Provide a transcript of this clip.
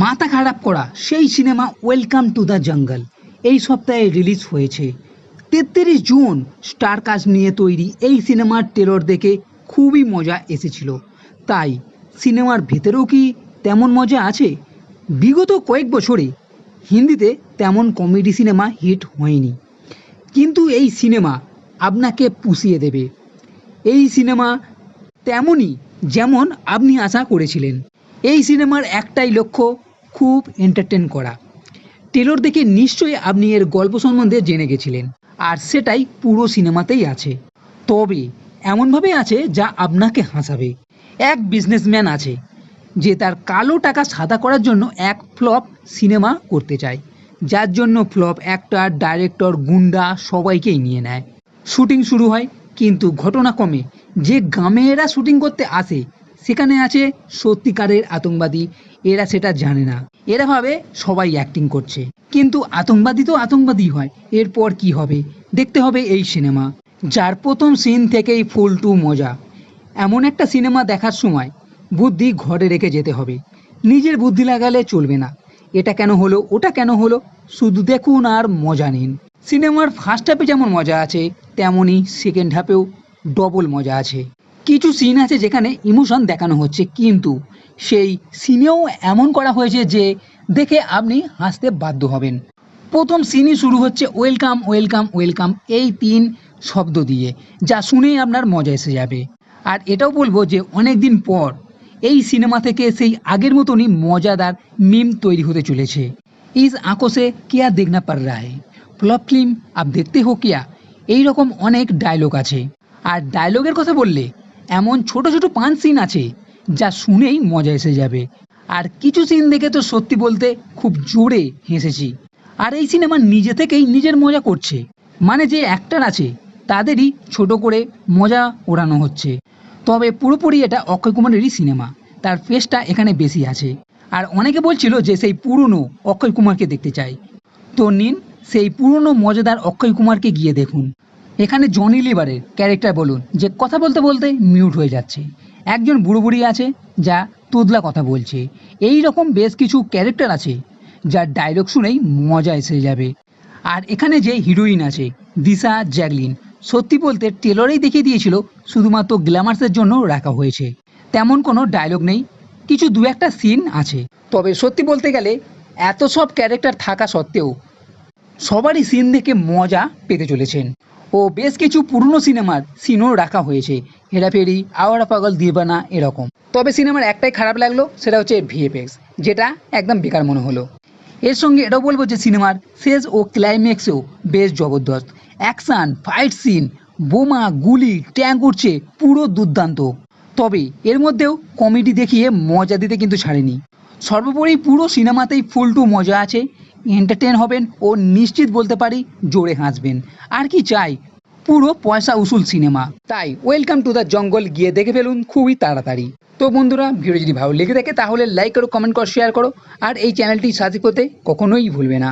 মাথা খারাপ করা সেই cinema welcome to the jungle এই সপ্তাহে রিলিজ হয়েছে। ৩৩ জুন স্টার কাস্ট নিয়ে তৈরি এই সিনেমার ট্রেলার দেখে খুবই মজা এসেছিল। তাই সিনেমার ভেতরেও কি তেমন মজা আছে? বিগত কয়েক বছরে হিন্দিতে তেমন কমেডি সিনেমা হিট হয়নি, কিন্তু এই সিনেমা আপনাকে পুষিয়ে দেবে। এই সিনেমা তেমনই যেমন আপনি আশা করেছিলেন। এই সিনেমার একটাই লক্ষ্য, খুব এন্টারটেন করা। ট্রেলার দেখে নিশ্চয়ই আপনি এর গল্প সম্বন্ধে জেনে গেছিলেন, আর সেটাই পুরো সিনেমাতেই আছে। তবে এমনভাবে আছে যা আপনাকে হাসাবে। এক বিজনেসম্যান আছে যে তার কালো টাকা সাদা করার জন্য এক ফ্লপ সিনেমা করতে চায়, যার জন্য ফ্লপ অ্যাক্টর, ডাইরেক্টর, গুন্ডা সবাইকেই নিয়ে নেয়। শুটিং শুরু হয়, কিন্তু ঘটনা কমে যে গ্রামে এরা শুটিং করতে আসে সেখানে আছে সত্যিকারের আতঙ্কবাদী। এরা সেটা জানে না, এরা ভাবে সবাই অ্যাক্টিং করছে, কিন্তু আতঙ্কবাদী তো আতঙ্কবাদী হয়। এরপর কি হবে দেখতে হবে এই সিনেমা, যার প্রথম সিন থেকেই ফুল টু মজা। এমন একটা সিনেমা দেখার সময় বুদ্ধি ঘরে রেখে যেতে হবে, নিজের বুদ্ধি লাগালে চলবে না। এটা কেন হলো, ওটা কেন হলো, শুধু দেখুন আর মজা নিন। সিনেমার ফার্স্ট হাফে যেমন মজা আছে, তেমনই সেকেন্ড হাফেও ডবল মজা আছে। কিছু সিন আছে যেখানে ইমোশন দেখানো হচ্ছে, কিন্তু সেই সিনেও এমন করা হয়েছে যে দেখে আপনি হাসতে বাধ্য হবেন। প্রথম সিনই শুরু হচ্ছে ওয়েলকাম ওয়েলকাম ওয়েলকাম এই ৩ শব্দ দিয়ে, যা শুনেই আপনার মজা এসে যাবে। আর এটাও বলবো যে অনেক দিন পর এই সিনেমা থেকে সেই আগের মতনই মজাদার মিম তৈরি হতে চলেছে। ইস आंखों से क्या देखना पड़ रहा है, फ्लॉप फिल्म आप देखते हो क्या, এই রকম অনেক ডায়লগ আছে। আর ডায়লগের কথা বললে এমন ছোট ছোট 5 সিন আছে যা শুনেই মজা এসে যাবে। আর কিছু সিন দেখে তো সত্যি বলতে খুব জোরে হেসেছি। আর এই সিনেমা নিজে থেকেই নিজের মজা করছে, মানে যে অ্যাক্টর আছে তাদেরই ছোট করে মজা ওড়ানো হচ্ছে। তবে পুরোপুরি এটা অক্ষয় কুমারেরই সিনেমা, তার ফেসটা এখানে বেশি আছে। আর অনেকে বলছিল যে সেই পুরনো অক্ষয় কুমারকে দেখতে চাই, তো নিন সেই পুরনো মজাদার অক্ষয় কুমারকে গিয়ে দেখুন। এখানে জনি লিভারের ক্যারেক্টার বলুন যে কথা বলতে বলতে মিউট হয়ে যাচ্ছে, একজন বুড়ো বুড়ি আছে যা তোদলা কথা বলছে, এই রকম বেশ কিছু ক্যারেক্টার আছে যার ডায়লগ শুনেই মজা এসে যাবে। আর এখানে যে হিরোইন আছে দিশা জ্যাকলিন, সত্যি বলতে টেলরেই দেখিয়ে দিয়েছিল শুধুমাত্র গ্ল্যামার্সের জন্য রাখা হয়েছে, তেমন কোনো ডায়লগ নেই, কিছু দু একটা সিন আছে। তবে সত্যি বলতে গেলে এত সব ক্যারেক্টার থাকা সত্ত্বেও সবারই সিন দেখে মজা পেতে চলেছেন। ও বেশ কিছু পুরনো সিনেমার সিনও রাখা হয়েছে, হেরাফেরি, আওয়ারা পাগল দিবানা এরকম। তবে সিনেমার একটাই খারাপ লাগলো, সেটা হচ্ছে ভিএফএক্স, যেটা একদম বেকার মনে হলো। এর সঙ্গে এটাও বলবো যে সিনেমার শেষ ও ক্লাইম্যাক্সেও বেশ জবরদস্ত অ্যাকশান, ফাইট সিন, বোমা, গুলি, ট্যাঙ্ক উঠছে, পুরো দুর্দান্ত। তবে এর মধ্যেও কমেডি দেখিয়ে মজা দিতে কিন্তু ছাড়েনি। সর্বোপরি পুরো সিনেমাতেই ফুল টু মজা আছে, এন্টারটেন হবেন ও নিশ্চিত বলতে পারি জোরে হাসবেন। আর কি চাই, পুরো পয়সা উসুল সিনেমা। তাই ওয়েলকাম টু দ্য জঙ্গল গিয়ে দেখে ফেলুন খুবই তাড়াতাড়ি। তো বন্ধুরা, ভিডিও যদি ভালো লেগে থাকে তাহলে লাইক করো, কমেন্ট করো, শেয়ার করো, আর এই চ্যানেলটি সাবস্ক্রাইব করতে কখনোই ভুলবে না।